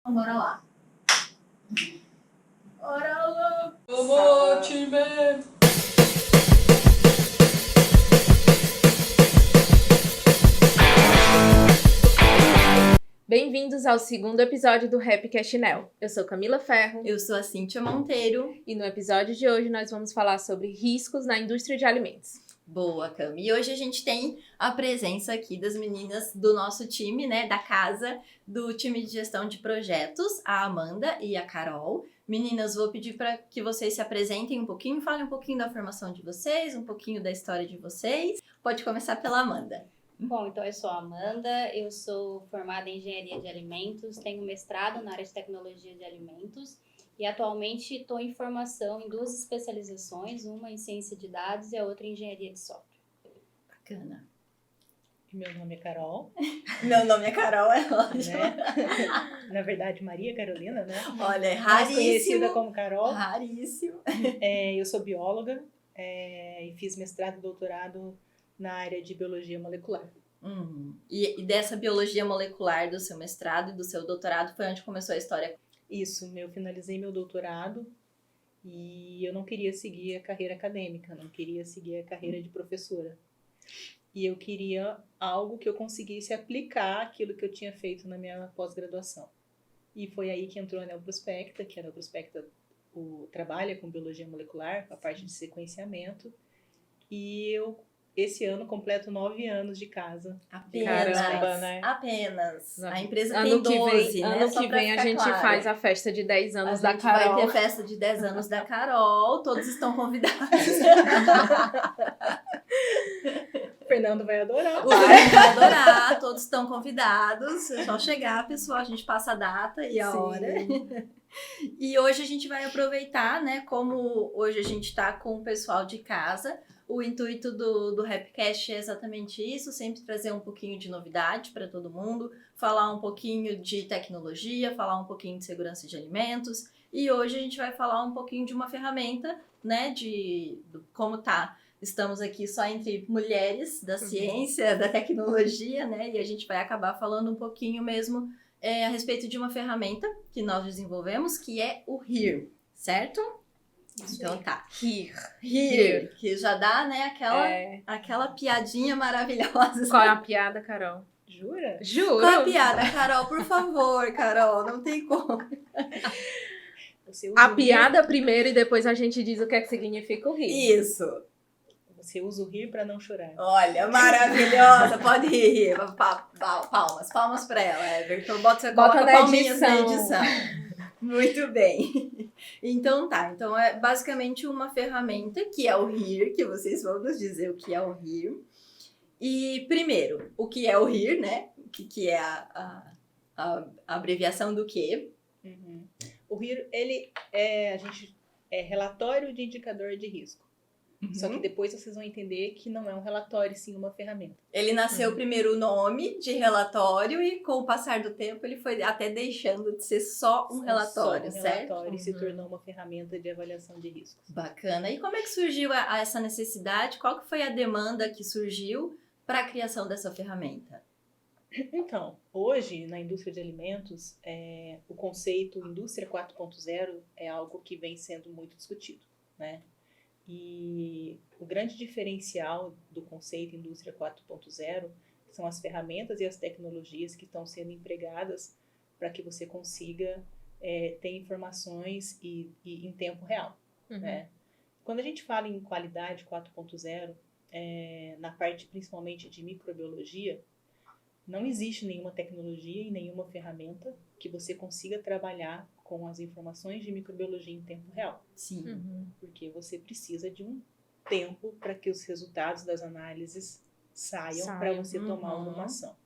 Então, bora lá. Bora lá. Vamos, time! Bem-vindos ao segundo episódio do Rapcast Nel. Eu sou Camila Ferro. Eu sou a Cíntia Monteiro. E no episódio de hoje nós vamos falar sobre riscos na indústria de alimentos. Boa, Cam. E hoje a gente tem a presença aqui das meninas do nosso time, né, da casa, do time de gestão de projetos, a Amanda e a Carol. Meninas, vou pedir para que vocês se apresentem um pouquinho, falem um pouquinho da formação de vocês, um pouquinho da história de vocês. Pode começar pela Amanda. Bom, então eu sou a Amanda, eu sou formada em Engenharia de Alimentos, tenho mestrado na área de Tecnologia de Alimentos e atualmente estou em formação em duas especializações, uma em Ciência de Dados e a outra em Engenharia de Software. Bacana. Meu nome é Carol, Meu nome é Carol, é lógico. né? Na verdade, Maria Carolina, né? Olha, é Mais conhecida raríssimo. como Carol. Raríssimo. Eu sou bióloga e fiz mestrado e doutorado na área de biologia molecular. E dessa biologia molecular do seu mestrado e do seu doutorado foi onde começou a história? Isso, eu finalizei meu doutorado e eu não queria seguir a carreira acadêmica, não queria seguir a carreira de professora. E eu queria algo que eu conseguisse aplicar aquilo que eu tinha feito na minha pós-graduação. E foi aí que entrou a Neoprospecta, que a Neoprospecta trabalha com biologia molecular, a parte de sequenciamento. E eu, esse ano, completo 9 anos de casa. Apenas. Caramba, né? Apenas. A empresa Ano tem 12, né? Ano Só que pra vem a ficar gente claro. faz a festa de 10 anos da A gente Carol. vai ter festa de 10 anos da Carol, todos estão convidados. O Fernando vai adorar. O Fernando vai adorar, todos estão convidados. É só chegar, pessoal, a gente passa a data e a Sim. hora. E hoje a gente vai aproveitar, né, como hoje a gente tá com o pessoal de casa, o intuito do Rapcast é exatamente isso, sempre trazer um pouquinho de novidade para todo mundo, falar um pouquinho de tecnologia, falar um pouquinho de segurança de alimentos, e hoje a gente vai falar um pouquinho de uma ferramenta, né, como tá. Estamos aqui só entre mulheres da ciência, da tecnologia, né, e a gente vai acabar falando um pouquinho mesmo a respeito de uma ferramenta que nós desenvolvemos, que é o HERE, certo? Então tá. HERE, que já dá, né, aquela piadinha maravilhosa. Qual é a piada, Carol? Jura? Juro! Qual a piada, Carol? Por favor, Carol, não tem como. Você usa A o piada primeiro e depois a gente diz o que é que significa o rir. Isso. Você usa o rir para não chorar. Olha, maravilhosa. Pode rir. Palmas pra ela, Everton. Você coloca na palminhas na edição. edição. Muito bem. Então tá. Então é basicamente uma ferramenta que é o HERE, que vocês vão nos dizer o que é o HERE. E primeiro, o que é o HERE, né? O que é a abreviação do quê? Uhum. O RIR, ele a gente é relatório de indicador de risco. Só que depois vocês vão entender que não é um relatório, sim uma ferramenta. Ele nasceu primeiro o nome de relatório e com o passar do tempo ele foi até deixando de ser só um relatório, Só um certo? relatório e se tornou uma ferramenta de avaliação de riscos. Bacana. E como é que surgiu essa necessidade? Qual que foi a demanda que surgiu para a criação dessa ferramenta? Então, hoje, na indústria de alimentos, o conceito indústria 4.0 é algo que vem sendo muito discutido, né? E o grande diferencial do conceito indústria 4.0 são as ferramentas e as tecnologias que estão sendo empregadas para que você consiga ter informações e em tempo real, né? Quando a gente fala em qualidade 4.0, na parte principalmente de microbiologia, não existe nenhuma tecnologia e nenhuma ferramenta que você consiga trabalhar com as informações de microbiologia em tempo real. Sim. Porque você precisa de um tempo para que os resultados das análises saiam para você tomar alguma ação.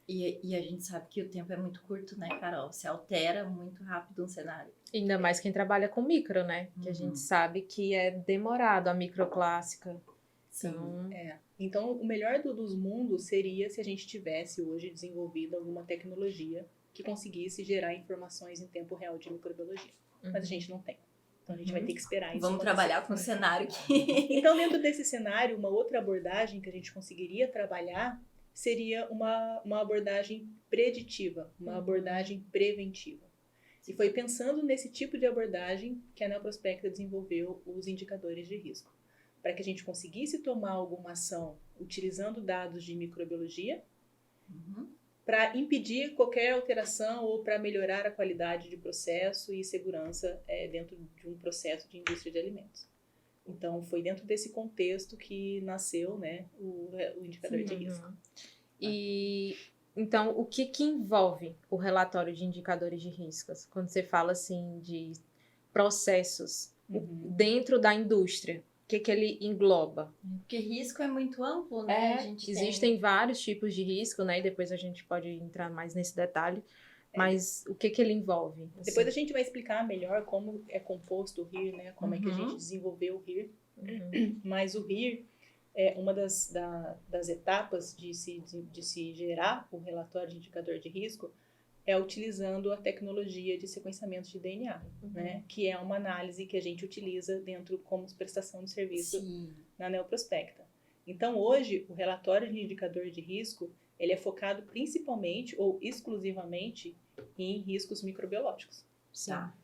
E a gente sabe que o tempo é muito curto, né, Carol? Se altera muito rápido um cenário. Ainda mais quem trabalha com micro, né? Que a gente sabe que é demorado a microclássica. Sim. Então, o melhor dos mundos seria se a gente tivesse hoje desenvolvido alguma tecnologia que conseguisse gerar informações em tempo real de microbiologia. Mas a gente não tem. Então, a gente vai ter que esperar isso Vamos acontecer. trabalhar com um cenário que... Então, dentro desse cenário, uma outra abordagem que a gente conseguiria trabalhar seria uma abordagem preditiva, uma abordagem preventiva. E foi pensando nesse tipo de abordagem que a Neoprospecta desenvolveu os indicadores de risco, para que a gente conseguisse tomar alguma ação utilizando dados de microbiologia, para impedir qualquer alteração ou para melhorar a qualidade de processo e segurança dentro de um processo de indústria de alimentos. Então, foi dentro desse contexto que nasceu, né, o indicador de risco. E então, o que envolve o relatório de indicadores de riscos? Quando você fala assim de processos dentro da indústria, o que ele engloba? Porque risco é muito amplo, né? Existem vários tipos de risco, né? E depois a gente pode entrar mais nesse detalhe. Mas o que ele envolve? Assim? Depois a gente vai explicar melhor como é composto o RIR, né? Como é que a gente desenvolveu o RIR. Mas o RIR é uma das etapas de se gerar o relatório de indicador de risco é utilizando a tecnologia de sequenciamento de DNA, né? Que é uma análise que a gente utiliza dentro como prestação de serviço na Neoprospecta. Então, hoje, o relatório de indicador de risco, ele é focado principalmente ou exclusivamente em riscos microbiológicos. Tá?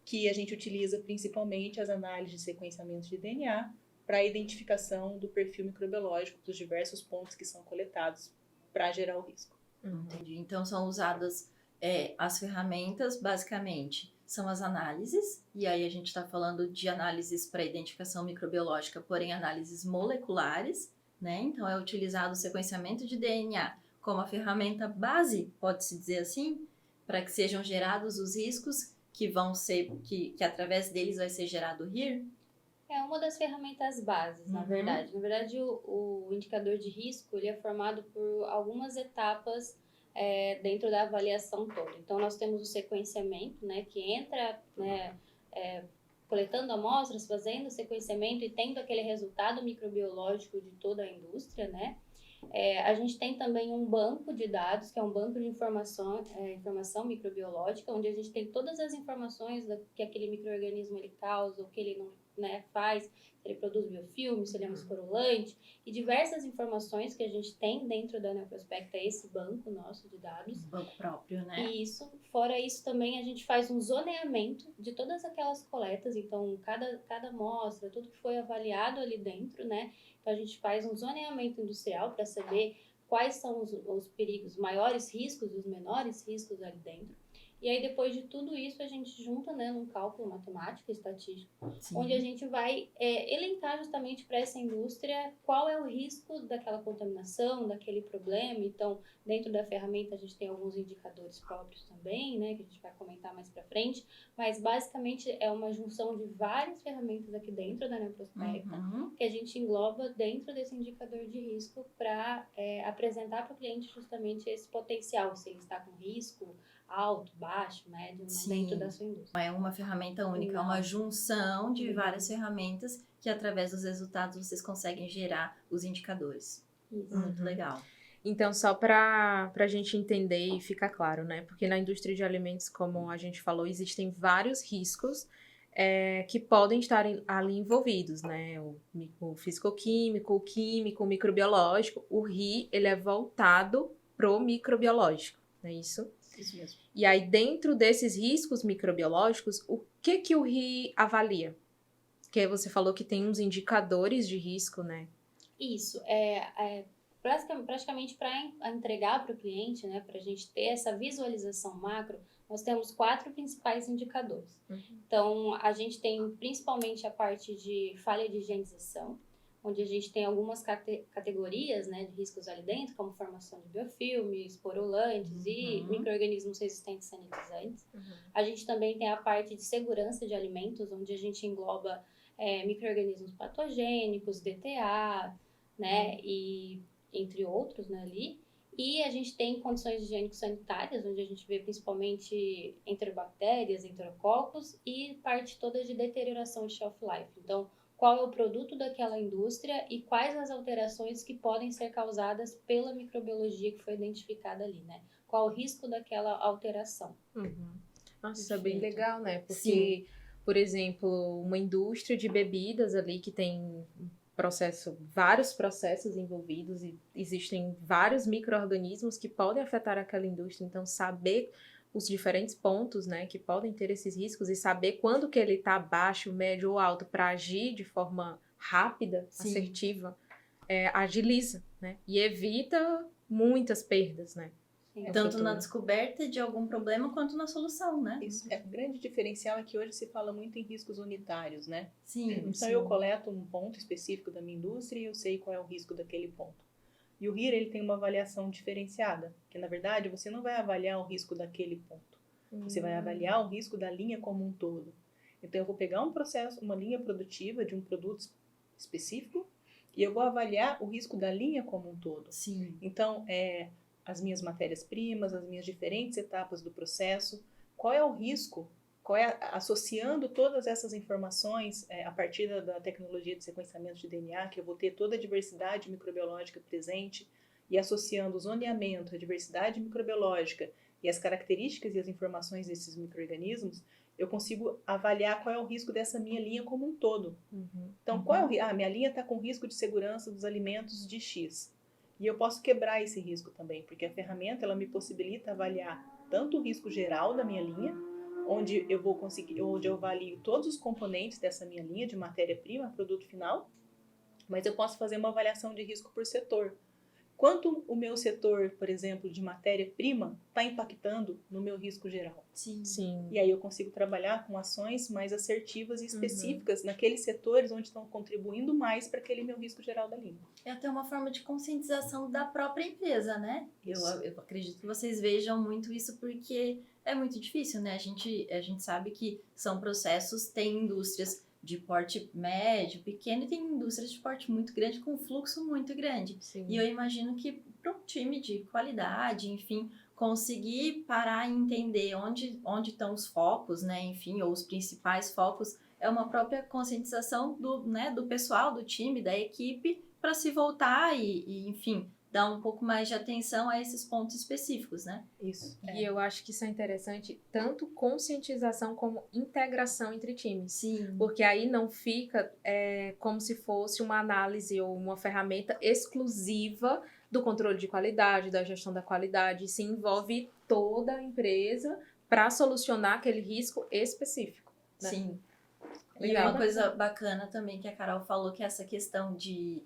Que a gente utiliza principalmente as análises de sequenciamento de DNA para a identificação do perfil microbiológico dos diversos pontos que são coletados para gerar o risco. Entendi. Então, são usadas as ferramentas, basicamente, são as análises, e aí a gente está falando de análises para identificação microbiológica, porém análises moleculares, né? Então, é utilizado o sequenciamento de DNA como a ferramenta base, pode-se dizer assim, para que sejam gerados os riscos que vão ser, que através deles vai ser gerado o RIR? É uma das ferramentas bases, na verdade. Na verdade, o indicador de risco ele é formado por algumas etapas dentro da avaliação toda. Então, nós temos o sequenciamento, né, que entra, né, coletando amostras, fazendo o sequenciamento e tendo aquele resultado microbiológico de toda a indústria, né? A gente tem também um banco de dados, que é um banco de informação microbiológica, onde a gente tem todas as informações que aquele micro-organismo ele causa, o que ele não, né, faz, se ele produz biofilme, se ele é um esporulante, e diversas informações que a gente tem dentro da Neoprospecta, esse banco nosso de dados. Banco próprio, né? Isso. Fora isso também a gente faz um zoneamento de todas aquelas coletas, então cada amostra, tudo que foi avaliado ali dentro, né? Então a gente faz um zoneamento industrial para saber quais são os perigos, maiores riscos e os menores riscos ali dentro. E aí, depois de tudo isso, a gente junta, né, num cálculo matemático, estatístico, onde a gente vai elencar justamente para essa indústria qual é o risco daquela contaminação, daquele problema. Então, dentro da ferramenta, a gente tem alguns indicadores próprios também, né, que a gente vai comentar mais para frente. Mas, basicamente, é uma junção de várias ferramentas aqui dentro da Neoprospecta, que a gente engloba dentro desse indicador de risco para apresentar para o cliente justamente esse potencial, se ele está com risco alto, baixo, médio, dentro da sua indústria. É uma ferramenta única, é uma junção de várias ferramentas que através dos resultados vocês conseguem gerar os indicadores. Isso. Muito legal. Então, só para a gente entender e ficar claro, né? Porque na indústria de alimentos, como a gente falou, existem vários riscos que podem estar ali envolvidos, né? O físico-químico, o químico, o microbiológico. O RI, ele é voltado pro microbiológico, não é isso? Isso mesmo. E aí, dentro desses riscos microbiológicos, o que o RI avalia? Porque você falou que tem uns indicadores de risco, né? Isso. Praticamente para entregar para o cliente, né, para a gente ter essa visualização macro, nós temos 4 principais indicadores. Então, a gente tem principalmente a parte de falha de higienização, onde a gente tem algumas categorias, né, de riscos ali dentro, como formação de biofilme, esporulantes e micro-organismos resistentes sanitizantes. A gente também tem a parte de segurança de alimentos, onde a gente engloba micro-organismos patogênicos, DTA, né, e entre outros, né, ali. E a gente tem condições higiênico-sanitárias, onde a gente vê principalmente enterobactérias, enterococos e parte toda de deterioração de shelf life. Então, qual é o produto daquela indústria e quais as alterações que podem ser causadas pela microbiologia que foi identificada ali, né? Qual o risco daquela alteração. Nossa, isso é bem legal, né? Porque, por exemplo, uma indústria de bebidas ali que tem vários processos envolvidos e existem vários micro-organismos que podem afetar aquela indústria. Então, saber os diferentes pontos, né, que podem ter esses riscos e saber quando que ele está baixo, médio ou alto para agir de forma rápida, Sim. assertiva, agiliza, né, e evita muitas perdas, né. Sim. no Tanto futuro. na descoberta de algum problema quanto na solução, né? Isso. O grande diferencial é que hoje se fala muito em riscos unitários, né? Sim. Então eu coleto um ponto específico da minha indústria e eu sei qual é o risco daquele ponto. E o RIR, ele tem uma avaliação diferenciada, que na verdade você não vai avaliar o risco daquele ponto. Você vai avaliar o risco da linha como um todo. Então eu vou pegar um processo, uma linha produtiva de um produto específico e eu vou avaliar o risco da linha como um todo. Sim. Então, as minhas matérias-primas, as minhas diferentes etapas do processo, qual é o risco, associando todas essas informações a partir da tecnologia de sequenciamento de DNA, que eu vou ter toda a diversidade microbiológica presente, e associando o zoneamento, a diversidade microbiológica e as características e as informações desses micro-organismos, eu consigo avaliar qual é o risco dessa minha linha como um todo. Então, qual é o risco? Minha linha está com risco de segurança dos alimentos de X. E eu posso quebrar esse risco também, porque a ferramenta ela me possibilita avaliar tanto o risco geral da minha linha, onde eu avalio todos os componentes dessa minha linha de matéria-prima, produto final, mas eu posso fazer uma avaliação de risco por setor. Quanto o meu setor, por exemplo, de matéria-prima está impactando no meu risco geral? Sim. E aí eu consigo trabalhar com ações mais assertivas e específicas naqueles setores onde estão contribuindo mais para aquele meu risco geral da linha. É até uma forma de conscientização da própria empresa, né? Eu Isso. acredito que vocês vejam muito isso porque é muito difícil, né? A gente sabe que são processos, tem indústrias de porte médio, pequeno, e tem indústrias de porte muito grande, com fluxo muito grande. Sim. E eu imagino que para um time de qualidade, enfim, conseguir parar e entender onde estão os focos, né? Enfim, ou os principais focos, é uma própria conscientização do pessoal, do time, da equipe, para se voltar e, enfim, dar um pouco mais de atenção a esses pontos específicos, né? Isso. E eu acho que isso é interessante, tanto conscientização como integração entre times. Sim. Porque aí não fica como se fosse uma análise ou uma ferramenta exclusiva do controle de qualidade, da gestão da qualidade. Se envolve toda a empresa para solucionar aquele risco específico. Né? Sim. Legal. E uma coisa bacana também que a Carol falou, que é essa questão de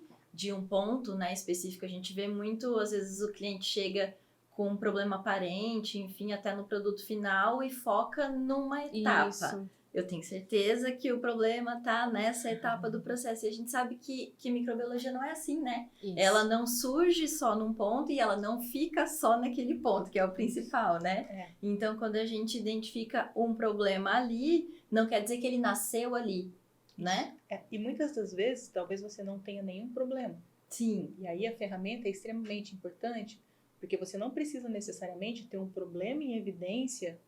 um ponto, né, específico. A gente vê muito, às vezes o cliente chega com um problema aparente, enfim, até no produto final e foca numa etapa. Isso. Eu tenho certeza que o problema está nessa etapa do processo. E a gente sabe que microbiologia não é assim, né? Isso. Ela não surge só num ponto e ela não fica só naquele ponto, que é o principal, né? Então, quando a gente identifica um problema ali, não quer dizer que ele nasceu ali, né? E muitas das vezes, talvez você não tenha nenhum problema. Sim. E aí a ferramenta é extremamente importante, porque você não precisa necessariamente ter um problema em evidência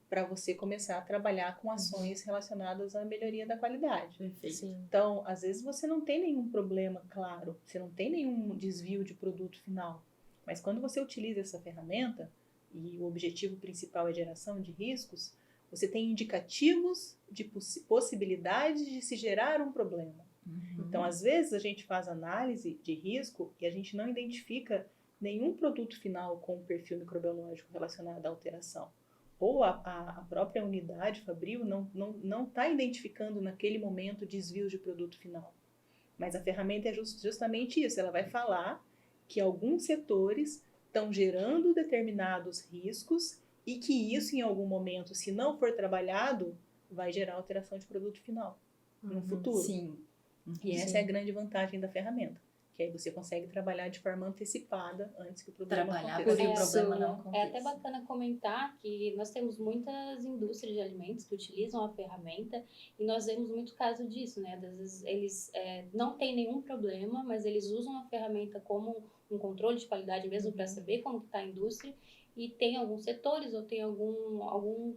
para você começar a trabalhar com ações relacionadas à melhoria da qualidade. Perfeito. Sim. Então, às vezes você não tem nenhum problema claro, você não tem nenhum desvio de produto final, mas quando você utiliza essa ferramenta, e o objetivo principal é geração de riscos, você tem indicativos de possibilidades de se gerar um problema. Então, às vezes a gente faz análise de risco e a gente não identifica nenhum produto final com perfil microbiológico relacionado à alteração. Ou a própria unidade fabril não está identificando naquele momento desvios de produto final. Mas a ferramenta é justamente isso, ela vai falar que alguns setores estão gerando determinados riscos e que isso, em algum momento, se não for trabalhado, vai gerar alteração de produto final no futuro. Sim. E essa é a grande vantagem da ferramenta. Que aí você consegue trabalhar de forma antecipada antes que o problema Trabalhar aconteça. para que o Isso. problema não aconteça. É até bacana comentar que nós temos muitas indústrias de alimentos que utilizam a ferramenta e nós vemos muito caso disso, né? Às vezes eles não têm nenhum problema, mas eles usam a ferramenta como um controle de qualidade mesmo para saber como está a indústria e tem alguns setores ou tem alguma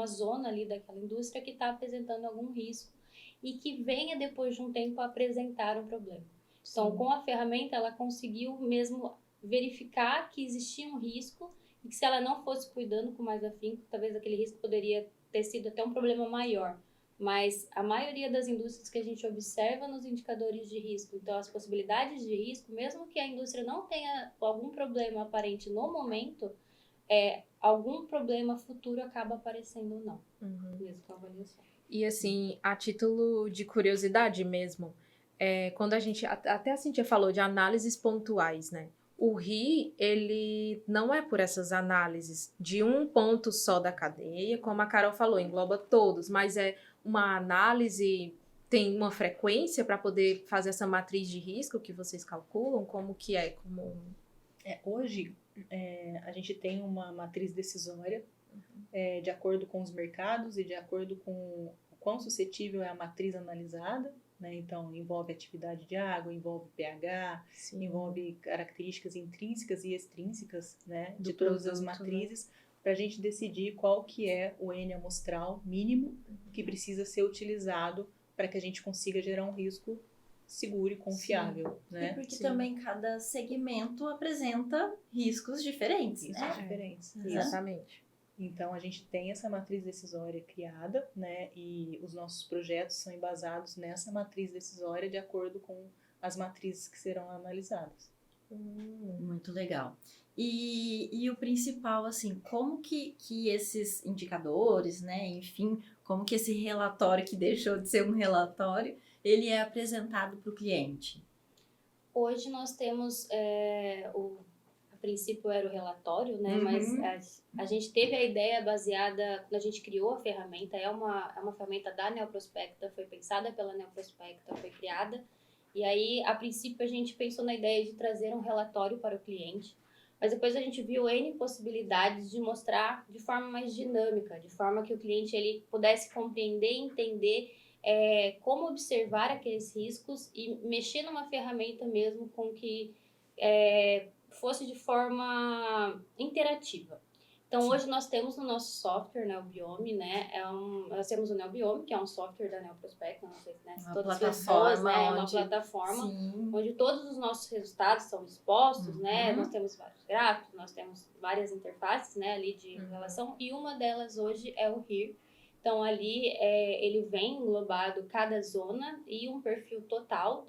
zona ali daquela indústria que está apresentando algum risco e que venha depois de um tempo apresentar um problema. Então, com a ferramenta, ela conseguiu mesmo verificar que existia um risco e que se ela não fosse cuidando com mais afinco, talvez aquele risco poderia ter sido até um problema maior. Mas a maioria das indústrias que a gente observa nos indicadores de risco, então as possibilidades de risco, mesmo que a indústria não tenha algum problema aparente no momento, algum problema futuro acaba aparecendo ou não, mesmo com a avaliação. E assim, a título de curiosidade mesmo, quando a gente, até a Cíntia falou de análises pontuais, né? O RI, ele não é por essas análises de um ponto só da cadeia, como a Carol falou, engloba todos, mas é uma análise, tem uma frequência para poder fazer essa matriz de risco que vocês calculam? Como que é? Hoje, a gente tem uma matriz decisória de acordo com os mercados e de acordo com o quão suscetível é a matriz analisada, né? Então, envolve atividade de água, envolve pH, Sim. envolve características intrínsecas e extrínsecas, né, de Do todas as produto, matrizes, para a gente decidir qual que é o N amostral mínimo que precisa ser utilizado para que a gente consiga gerar um risco seguro e confiável, né? E porque Sim. também cada segmento apresenta riscos diferentes, Riscos né? diferentes. Exatamente. Então, a gente tem essa matriz decisória criada, né? E os nossos projetos são embasados nessa matriz decisória de acordo com as matrizes que serão analisadas. Muito legal. E o principal, assim, como que esses indicadores, né? Enfim, como que esse relatório que deixou de ser um relatório, ele é apresentado para o cliente? Hoje nós temos, a princípio era o relatório, né? Mas a gente teve a ideia baseada, quando a gente criou a ferramenta, é uma ferramenta da Neoprospecta, foi pensada pela Neoprospecta, foi criada. E aí, a princípio, a gente pensou na ideia de trazer um relatório para o cliente, mas depois a gente viu N possibilidades de mostrar de forma mais dinâmica, de forma que o cliente ele pudesse compreender e entender como observar aqueles riscos e mexer numa ferramenta mesmo com que fosse de forma interativa. Então, hoje nós temos no nosso software, Neobiome, né? Nós temos o Neobiome, que é um software da Neoprospecta, não sei se Uma todas as plataforma pessoas, né? onde- Uma plataforma Sim. onde todos os nossos resultados são expostos, né? Nós temos vários gráficos, nós temos várias interfaces, né, ali de relação, e uma delas hoje é o HERE. Então, ali ele vem englobado cada zona e um perfil total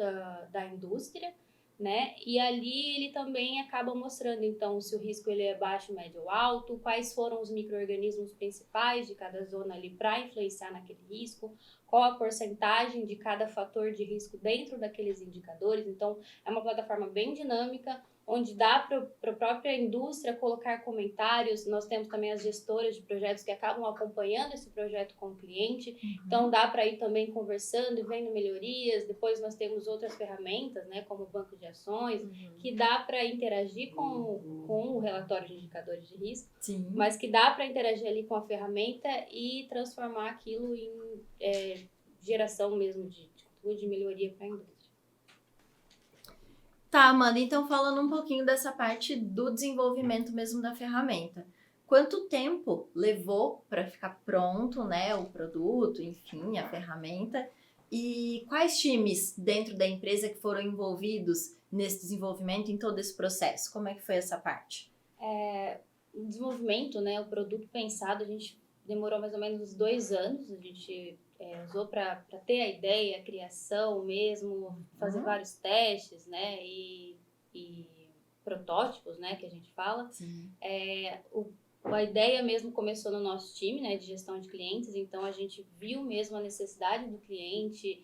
da indústria, né? E ali ele também acaba mostrando, então, se o risco ele é baixo, médio ou alto, quais foram os micro-organismos principais de cada zona ali para influenciar naquele risco, qual a porcentagem de cada fator de risco dentro daqueles indicadores. Então, é uma plataforma bem dinâmica, onde dá para a própria indústria colocar comentários. Nós temos também as gestoras de projetos que acabam acompanhando esse projeto com o cliente. Então, dá para ir também conversando e vendo melhorias. Depois, nós temos outras ferramentas, né, como o banco de ações, que dá para interagir com o relatório de indicadores de risco, Sim. mas que dá para interagir ali com a ferramenta e transformar aquilo em geração mesmo de conteúdo, de melhoria para a indústria. Tá, Amanda, então falando um pouquinho dessa parte do desenvolvimento mesmo da ferramenta. Quanto tempo levou para ficar pronto, né, o produto, enfim, a ferramenta? E quais times dentro da empresa que foram envolvidos nesse desenvolvimento, em todo esse processo? Como é que foi essa parte? O desenvolvimento, né, o produto pensado, a gente demorou mais ou menos uns 2 anos, a gente usou para ter a ideia, a criação mesmo, fazer vários testes, né, e protótipos, né, que a gente fala. Sim. A ideia mesmo começou no nosso time, né, de gestão de clientes, então a gente viu mesmo a necessidade do cliente,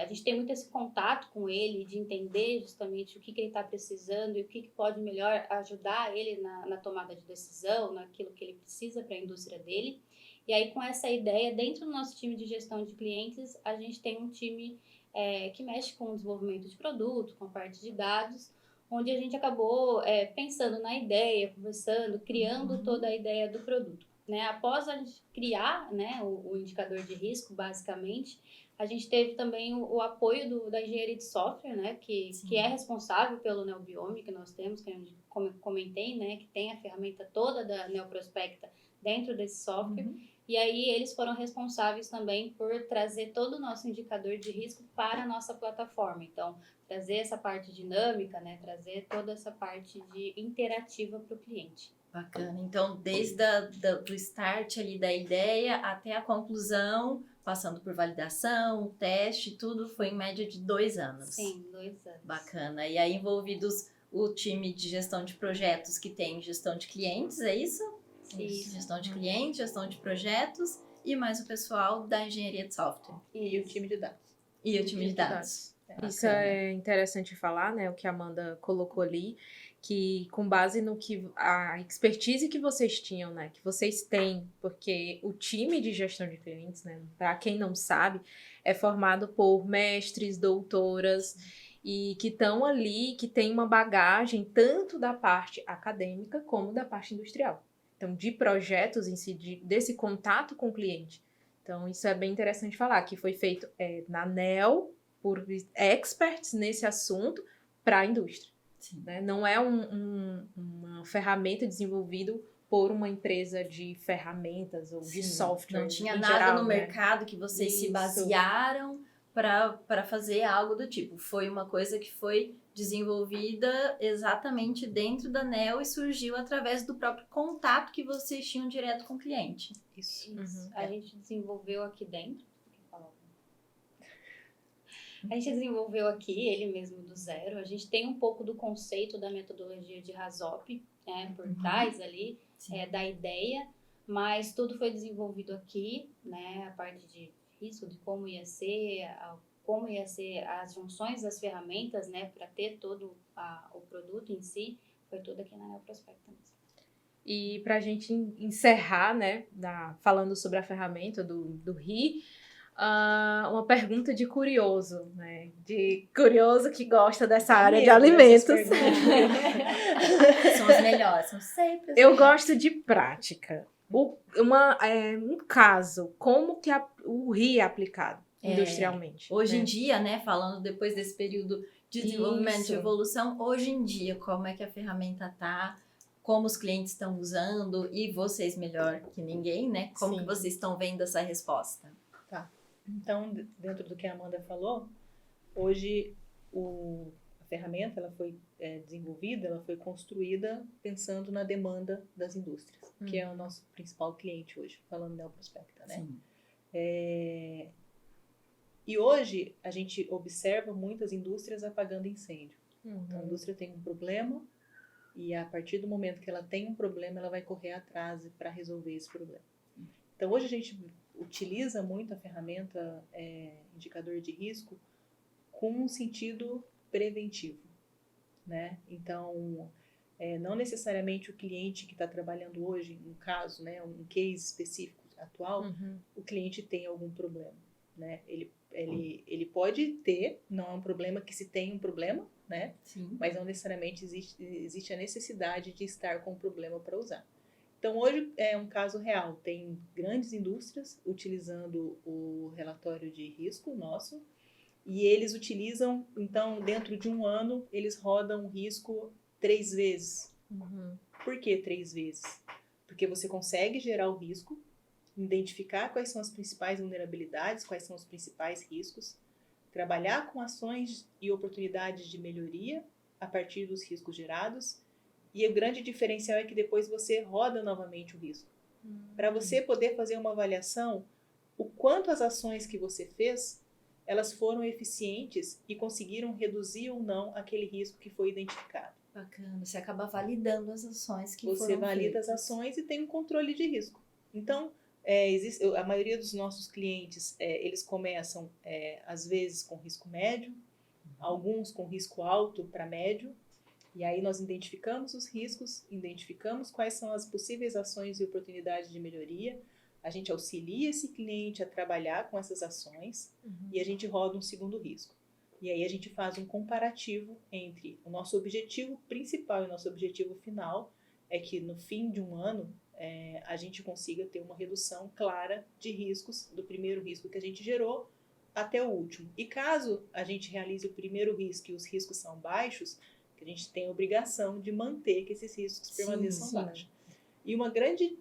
a gente tem muito esse contato com ele, de entender justamente o que ele está precisando e o que pode melhor ajudar ele na tomada de decisão, naquilo que ele precisa para a indústria dele. E aí, com essa ideia, dentro do nosso time de gestão de clientes, a gente tem um time que mexe com o desenvolvimento de produto, com a parte de dados, onde a gente acabou pensando na ideia, conversando, criando toda a ideia do produto. Né? Após a gente criar, né, o indicador de risco, basicamente, a gente teve também o apoio da engenharia de software, né, que é responsável pelo Neobiome que nós temos, que eu comentei, né, que tem a ferramenta toda da Neoprospecta dentro desse software. E aí eles foram responsáveis também por trazer todo o nosso indicador de risco para a nossa plataforma. Então, trazer essa parte dinâmica, né, trazer toda essa parte de interativa para o cliente. Bacana. Então, desde do start ali da ideia até a conclusão, passando por validação, teste, tudo foi em média de 2 anos. Sim, 2 anos. Bacana. E aí envolvidos o time de gestão de projetos que tem gestão de clientes, é isso? Isso. Gestão de clientes, gestão de projetos e mais o pessoal da engenharia de software. E o time de dados. E o time de dados. Isso é interessante falar, né? O que a Amanda colocou ali, que com base no que a expertise que vocês tinham, né? Que vocês têm, porque o time de gestão de clientes, né? Para quem não sabe, é formado por mestres, doutoras e que estão ali, que tem uma bagagem tanto da parte acadêmica como da parte industrial. Então, de projetos em si, desse contato com o cliente. Então, isso é bem interessante falar, que foi feito na ANEEL, por experts nesse assunto para a indústria. Né? Não é uma ferramenta desenvolvida por uma empresa de ferramentas ou de software. Não tinha em nada geral, no né? mercado que vocês se Isso. basearam para fazer algo do tipo. Foi uma coisa que foi desenvolvida exatamente dentro da ANEEL e surgiu através do próprio contato que vocês tinham direto com o cliente. Isso. A gente desenvolveu aqui dentro. A gente desenvolveu aqui, ele mesmo do zero. A gente tem um pouco do conceito da metodologia de HAZOP, né, por trás ali, da ideia, mas tudo foi desenvolvido aqui, né, a parte de risco, de como ia ser as junções das ferramentas, né, para ter todo o produto em si, foi tudo aqui na Neoprospecta mesmo. E para a gente encerrar, né, falando sobre a ferramenta do RI, uma pergunta de curioso, né? De curioso que gosta dessa área de alimentos. São as melhores, são sempre as Eu melhores. gosto de prática. Um caso, como que o RI é aplicado industrialmente? Hoje né? em dia, né, falando depois desse período de desenvolvimento, de evolução, hoje em dia, como é que a ferramenta tá, como os clientes estão usando e vocês melhor que ninguém, né? Como que vocês estão vendo essa resposta? Então, dentro do que a Amanda falou, hoje a ferramenta ela foi desenvolvida, ela foi construída pensando na demanda das indústrias, que é o nosso principal cliente hoje, falando Neoprospecta, né? E hoje a gente observa muitas indústrias apagando incêndio. Então, a indústria tem um problema e a partir do momento que ela tem um problema, ela vai correr atrás para resolver esse problema. Então, hoje a gente utiliza muito a ferramenta indicador de risco com um sentido preventivo, né? Então, não necessariamente o cliente que está trabalhando hoje, um caso, né, um case específico atual, o cliente tem algum problema, né? Ele pode ter, não é um problema que se tem um problema, né? Sim. Mas não necessariamente existe a necessidade de estar com o problema para usar. Então, hoje é um caso real. Tem grandes indústrias utilizando o relatório de risco nosso e eles utilizam, então, dentro de um ano, eles rodam o risco 3 vezes. Por que 3 vezes? Porque você consegue gerar o risco, identificar quais são as principais vulnerabilidades, quais são os principais riscos, trabalhar com ações e oportunidades de melhoria a partir dos riscos gerados. E o grande diferencial é que depois você roda novamente o risco. Para você poder fazer uma avaliação, o quanto as ações que você fez, elas foram eficientes e conseguiram reduzir ou não aquele risco que foi identificado. Bacana, você acaba validando as ações que Você foram valida feitas. as ações e tem um controle de risco. Então, a maioria dos nossos clientes, eles começam, às vezes, com risco médio, alguns com risco alto para médio. E aí nós identificamos os riscos, identificamos quais são as possíveis ações e oportunidades de melhoria. A gente auxilia esse cliente a trabalhar com essas ações e a gente roda um segundo risco. E aí a gente faz um comparativo entre o nosso objetivo principal e o nosso objetivo final, é que no fim de um ano a gente consiga ter uma redução clara de riscos, do primeiro risco que a gente gerou até o último. E caso a gente realize o primeiro risco e os riscos são baixos, a gente tem a obrigação de manter que esses riscos permaneçam baixos. E uma grande,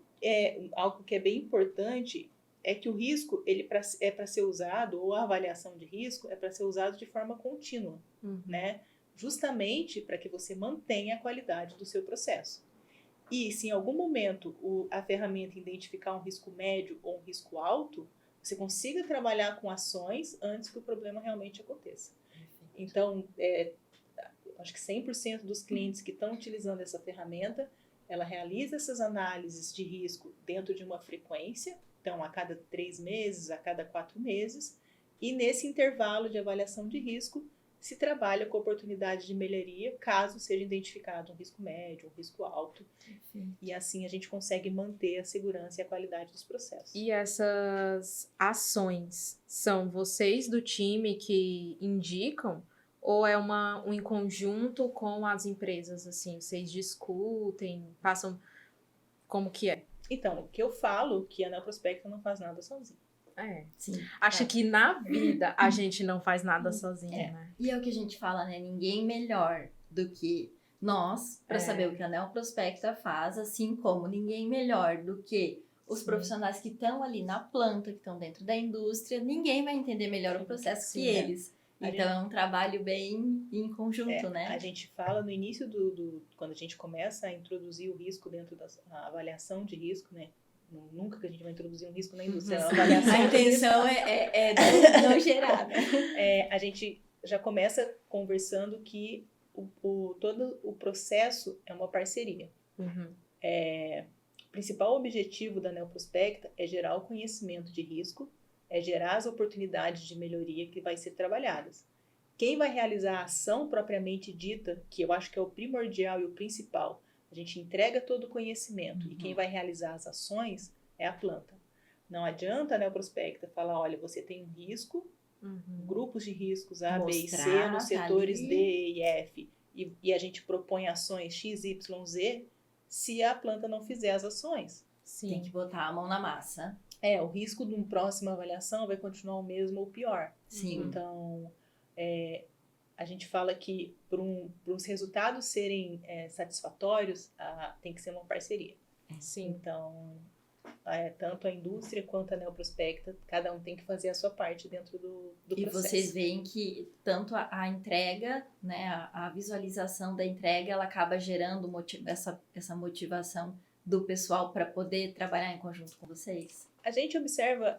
algo que é bem importante é que o risco ele é para ser usado, ou a avaliação de risco é para ser usado de forma contínua, né? Justamente para que você mantenha a qualidade do seu processo. E se em algum momento a ferramenta identificar um risco médio ou um risco alto, você consiga trabalhar com ações antes que o problema realmente aconteça. Então, acho que 100% dos clientes que estão utilizando essa ferramenta, ela realiza essas análises de risco dentro de uma frequência, então a cada 3 meses, a cada 4 meses, e nesse intervalo de avaliação de risco, se trabalha com oportunidade de melhoria, caso seja identificado um risco médio, um risco alto. E assim a gente consegue manter a segurança e a qualidade dos processos. E essas ações são vocês do time que indicam? Ou é um em conjunto com as empresas, assim? Vocês discutem, passam... Como que é? Então, o que eu falo que a Neoprospecta não faz nada sozinha. Sim. Acho que na vida a gente não faz nada sozinha, né? E é o que a gente fala, né? Ninguém melhor do que nós para saber o que a Neoprospecta faz, assim como ninguém melhor do que os profissionais que estão ali na planta, que estão dentro da indústria, ninguém vai entender melhor o processo que eles. Então é um trabalho bem em conjunto, né? A gente fala no início quando a gente começa a introduzir o risco dentro da avaliação de risco, né? Nunca que a gente vai introduzir um risco na indústria. A intenção é não gerar. A gente já começa conversando que todo o processo é uma parceria. O principal objetivo da Neoprospecta é gerar o conhecimento de risco, é gerar as oportunidades de melhoria que vai ser trabalhadas. Quem vai realizar a ação propriamente dita, que eu acho que é o primordial e o principal, a gente entrega todo o conhecimento e quem vai realizar as ações é a planta. Não adianta a Neoprospecta falar, olha, você tem um risco, grupos de riscos A, B e C nos setores D, E e F, e a gente propõe ações X, Y, Z, se a planta não fizer as ações. Tem que botar a mão na massa. O risco de uma próxima avaliação vai continuar o mesmo ou pior. Então, a gente fala que para os resultados serem satisfatórios, tem que ser uma parceria. Então, tanto a indústria quanto a Neoprospecta, cada um tem que fazer a sua parte dentro do processo. E vocês veem que tanto a entrega, né, a visualização da entrega, ela acaba gerando essa motivação do pessoal para poder trabalhar em conjunto com vocês? A gente observa,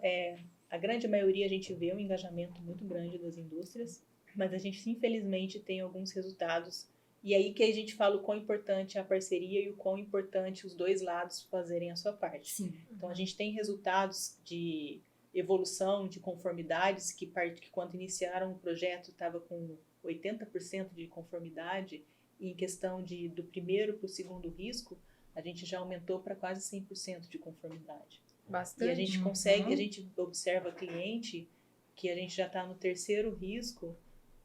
a grande maioria a gente vê um engajamento muito grande das indústrias, mas a gente infelizmente tem alguns resultados, e aí que a gente fala o quão importante é a parceria e o quão importante os dois lados fazerem a sua parte. Então a gente tem resultados de evolução, de conformidades, que quando iniciaram o projeto estava com 80% de conformidade, e em questão do primeiro para o segundo risco, a gente já aumentou para quase 100% de conformidade. Bastante. E a gente consegue, a gente observa cliente que a gente já está no terceiro risco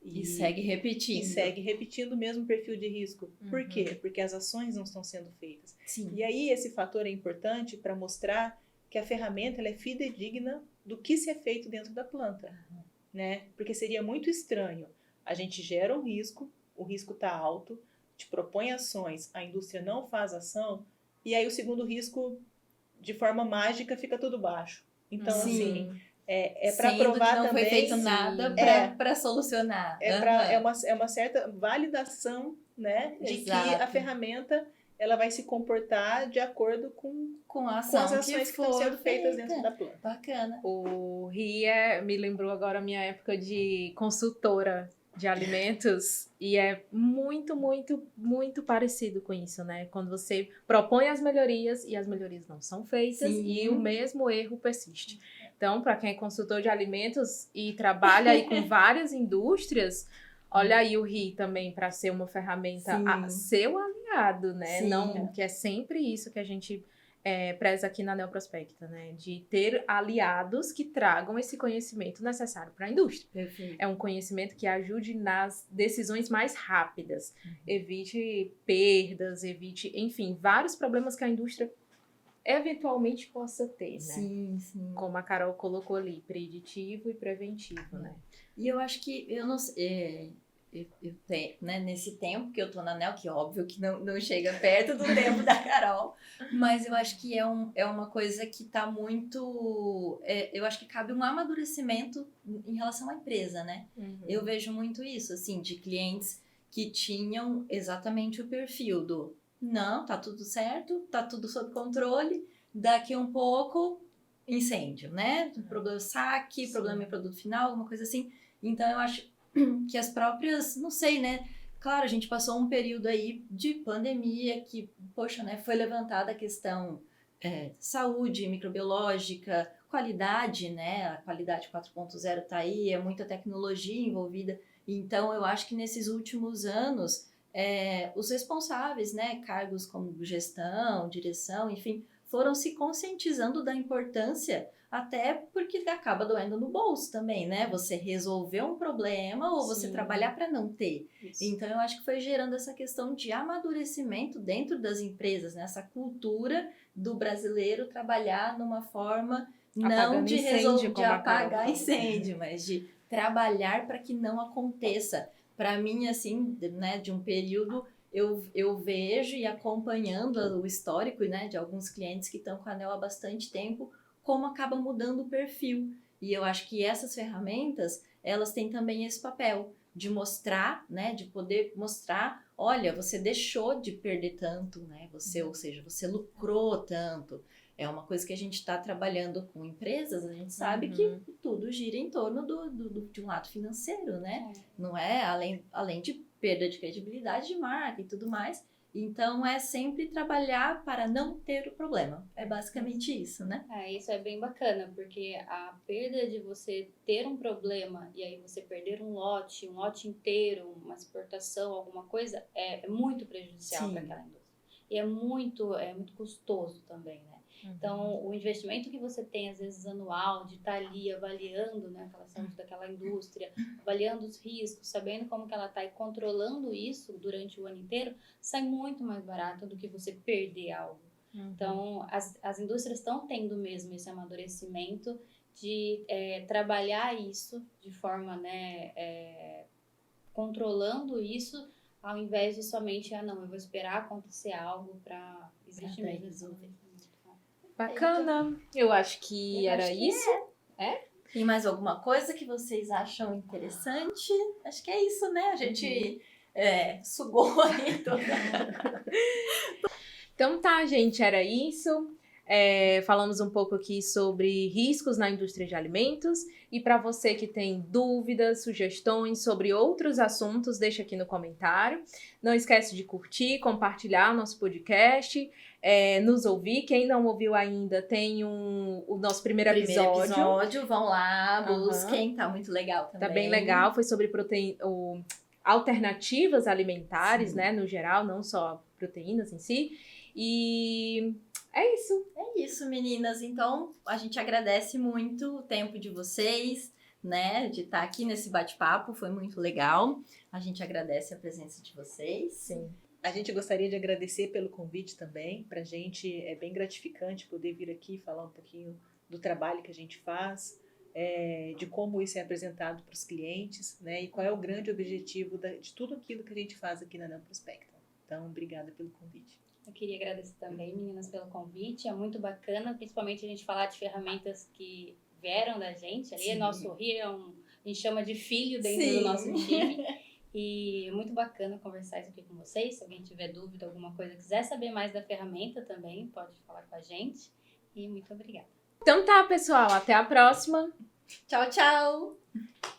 e segue repetindo. E segue repetindo o mesmo perfil de risco. Por quê? Porque as ações não estão sendo feitas. E aí esse fator é importante para mostrar que a ferramenta ela é fidedigna do que se é feito dentro da planta. Né? Porque seria muito estranho. A gente gera um risco, o risco está alto, te propõe ações, a indústria não faz ação, e aí o segundo risco, de forma mágica, fica tudo baixo. Então, assim, para provar que não também... foi feito nada para solucionar. É uma certa validação, né, de que a ferramenta ela vai se comportar de acordo com as ações que estão sendo feitas dentro da planta. Bacana. O RI me lembrou agora a minha época de consultora de alimentos, e é muito, muito, muito parecido com isso, né? Quando você propõe as melhorias e as melhorias não são feitas e o mesmo erro persiste. Então, para quem é consultor de alimentos e trabalha aí com várias indústrias, olha aí o RI também para ser uma ferramenta seu aliado, né? Não, que é sempre isso que a gente preza aqui na Neoprospecta, né? De ter aliados que tragam esse conhecimento necessário para a indústria. Perfeito. É um conhecimento que ajude nas decisões mais rápidas, evite perdas, enfim, vários problemas que a indústria eventualmente possa ter, né? Sim. Como a Carol colocou ali, preditivo e preventivo, né? E eu acho que, eu não sei... né, nesse tempo que eu tô na NEL, que óbvio que não chega perto do tempo da Carol, mas eu acho que é uma coisa que tá muito... eu acho que cabe um amadurecimento em relação à empresa, né? Eu vejo muito isso, assim, de clientes que tinham exatamente o perfil do não, tá tudo certo, tá tudo sob controle, daqui um pouco, incêndio, né? Problema saque, problema em produto final, alguma coisa assim. Então, eu acho que as próprias, não sei, né? Claro, a gente passou um período aí de pandemia que, poxa, né, foi levantada a questão saúde microbiológica, qualidade, né? A qualidade 4.0 está aí, é muita tecnologia envolvida. Então, eu acho que nesses últimos anos, os responsáveis, né, cargos como gestão, direção, enfim, foram se conscientizando da importância, até porque acaba doendo no bolso também, né? Você resolver um problema ou você Sim. trabalhar para não ter. Isso. Então, eu acho que foi gerando essa questão de amadurecimento dentro das empresas, né? Essa cultura do brasileiro trabalhar numa forma não Apagando de incêndio, resolver, de como a Carol apagar fala. incêndio, mas de trabalhar para que não aconteça. Para mim, assim, né, de um período, eu vejo e acompanhando o histórico, né, de alguns clientes que estão com a ANEEL há bastante tempo, como acaba mudando o perfil. E eu acho que essas ferramentas, elas têm também esse papel de mostrar, né, de poder mostrar, olha, você deixou de perder tanto, né, você, ou seja, você lucrou tanto. É uma coisa que a gente está trabalhando com empresas, a gente sabe que tudo gira em torno de um lado financeiro, né? Não é além de perda de credibilidade de marca e tudo mais. Então, é sempre trabalhar para não ter o problema. É basicamente isso, né? Isso é bem bacana, porque a perda de você ter um problema e aí você perder um lote inteiro, uma exportação, alguma coisa, é muito prejudicial para aquela indústria. E é muito custoso também, né? Então, o investimento que você tem, às vezes, anual, de estar ali avaliando, né, aquela saúde daquela indústria, avaliando os riscos, sabendo como que ela está e controlando isso durante o ano inteiro, sai muito mais barato do que você perder algo. Então, as indústrias estão tendo mesmo esse amadurecimento de trabalhar isso de forma, né, controlando isso, ao invés de somente, não, eu vou esperar acontecer algo para existir mesmo resolver. Bacana. Eu acho que era isso. Tem mais alguma coisa que vocês acham interessante? Acho que é isso, né? A gente sugou aí toda. Então tá, gente, era isso. Falamos um pouco aqui sobre riscos na indústria de alimentos. E para você que tem dúvidas, sugestões sobre outros assuntos, deixa aqui no comentário. Não esquece de curtir, compartilhar o nosso podcast, nos ouvir. Quem não ouviu ainda, tem o nosso primeiro episódio. Vão lá, busquem, tá muito legal também. Tá bem legal, foi sobre alternativas alimentares, né, no geral, não só proteínas em si. E é isso. É isso, meninas. Então, a gente agradece muito o tempo de vocês, né, de estar aqui nesse bate-papo, foi muito legal. A gente agradece a presença de vocês. Sim. A gente gostaria de agradecer pelo convite também. Pra gente é bem gratificante poder vir aqui falar um pouquinho do trabalho que a gente faz, de como isso é apresentado para os clientes, né, e qual é o grande objetivo de tudo aquilo que a gente faz aqui na ANEEL Prospecta. Então, obrigada pelo convite. Eu queria agradecer também, meninas, pelo convite. É muito bacana, principalmente a gente falar de ferramentas que vieram da gente. Ali, nosso Rio a gente chama de filho dentro do nosso time. E é muito bacana conversar isso aqui com vocês. Se alguém tiver dúvida, alguma coisa, quiser saber mais da ferramenta também, pode falar com a gente. E muito obrigada. Então tá, pessoal. Até a próxima. Tchau, tchau!